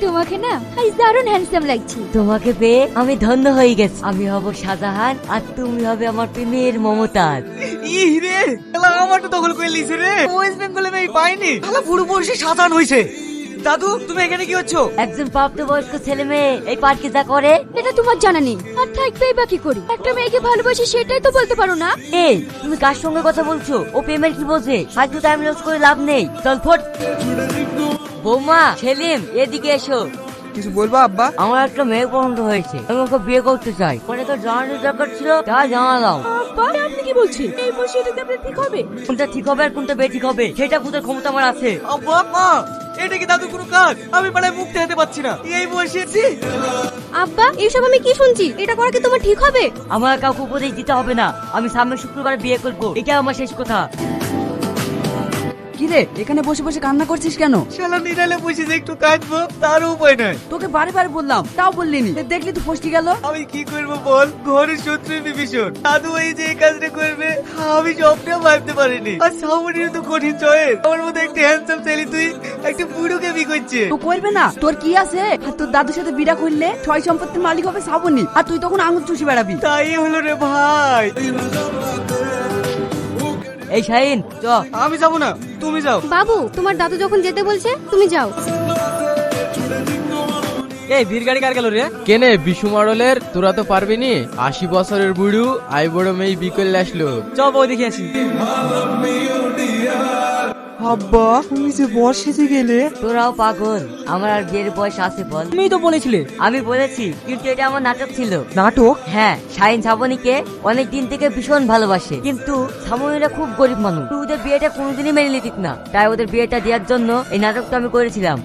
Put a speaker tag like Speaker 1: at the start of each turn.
Speaker 1: তোমাকে না আজ দারুণ হ্যান্ডসাম লাগছে।
Speaker 2: তোমাকে পেয়ে আমি ধন্য হয়ে গেছি। আমি হব শাহজাহান আর তুমি হবে আমার প্রেমের মমতাজ।
Speaker 3: ই রে শালা আমারটা দখল করে লিছে রে। ওয়েস্ট বেঙ্গলে মেয়ে পাইনি, শালা পুরো বর্ষে সাধারণ হইছে। দাদু তুমি এখানে কি হচ্ছ?
Speaker 2: একজন প্রাপ্তবয়স্ক ছেলে মেয়ে এই পার্কে যা করে
Speaker 1: এটা তোমার জানা নেই, আর থাকবেই বা কি করি? একটা মেয়েকে ভালোবাসি সেটাই তো বলতে পারো না।
Speaker 2: এই তুমি কার সঙ্গে কথা বলছো? ও প্রেমের কি বোঝে? ফালতু টাইম লস করে লাভ নেই, চল ফট। বৌমা, সেলিম এদিকে এসো।
Speaker 3: কিছু বলবো আব্বা?
Speaker 2: আমার একটা মেয়ে পছন্দ হয়েছে, আমি ওকে বিয়ে করতে চাই। মানে তো জানানোর দরকার ছিল, তা জানালাম।
Speaker 1: আব্বা আপনি কি বলছেন? এই বয়সে এটা আপনার ঠিক হবে?
Speaker 2: কোনটা ঠিক হবে আর কোনটা বেঠিক হবে সেটা বুঝার ক্ষমতা আমার আছে।
Speaker 3: আব্বা মা, এটা কি দাদু কোনো কাজ? আমি পাড়ায় মুখ দেখাতে পাচ্ছি না, এই বয়সে এসেছি।
Speaker 1: আব্বা এইসব আমি কি শুনছি? এটা করা কি তোমার ঠিক হবে?
Speaker 2: আমার কাউকে উপদেশ দিতে হবে না, আমি সামনের শুক্রবার বিয়ে করবো, এটা আমার শেষ কথা।
Speaker 4: কি রে এখানে বসে বসে কান্না করছিস কেন?
Speaker 3: শালা নিরালে বসে যে একটু কাঁদবো তারও উপায় নাই।
Speaker 4: তোকে বারে বারে বললাম তাও বললি নি, দেখলি তো ফসকে গেল।
Speaker 3: আমি কি করবো বল, ঘরের শত্রু বিভীষণ। দাদু এই যে এই কাজটা করবে আমি স্বপ্নেও ভাবতে পারিনি। আর সামনের তো কঠিন চয়েস। আমার মধ্যে একটা হ্যান্ডসাম ছেলে, তুই একটা বুড়োকে বি করছে।
Speaker 4: তো করবে না? তোর কি আছে? আর তোর দাদুর সাথে বিড়া করলে ছয় সম্পত্তির মালিক হবে শ্রাবণী, আর তুই তখন আঙুল চুষি বেড়াবি।
Speaker 3: তাই হলো রে ভাই।
Speaker 2: এই শাহিন চ।
Speaker 3: আমি যাবো না, তুমি যাও।
Speaker 1: বাবু তোমার দাদু যখন যেতে বলছে তুমি যাও।
Speaker 3: এই ভিড় গাড়ি কার গেল রে?
Speaker 5: কেনে বিশু মডেলের, তোরা তো পারবি নি। 80 বছরের বুড়ু আই বড় মেয়ে বিকেল আসলো।
Speaker 3: চ বউ দেখে আসি। আব্বা তুমি যে বর সেজে গেলে।
Speaker 2: তোরাও পাগল, আমার আর বিয়ের বয়স আছে বল?
Speaker 3: তুমি তো বলেছিলে।
Speaker 2: আমি বলেছি, কিন্তু এটা আমার নাটক ছিল।
Speaker 3: নাটক?
Speaker 2: হ্যাঁ, শাহিন শ্রাবণীকে অনেক দিন থেকে ভীষণ ভালোবাসে, কিন্তু শ্রাবণীরা খুব গরিব মানুষ, তুই ওদের বিয়েটা কোনোদিনই মেনে নিতিস না, তাই ওদের বিয়েটা দেওয়ার জন্য এই নাটকটা আমি করেছিলাম।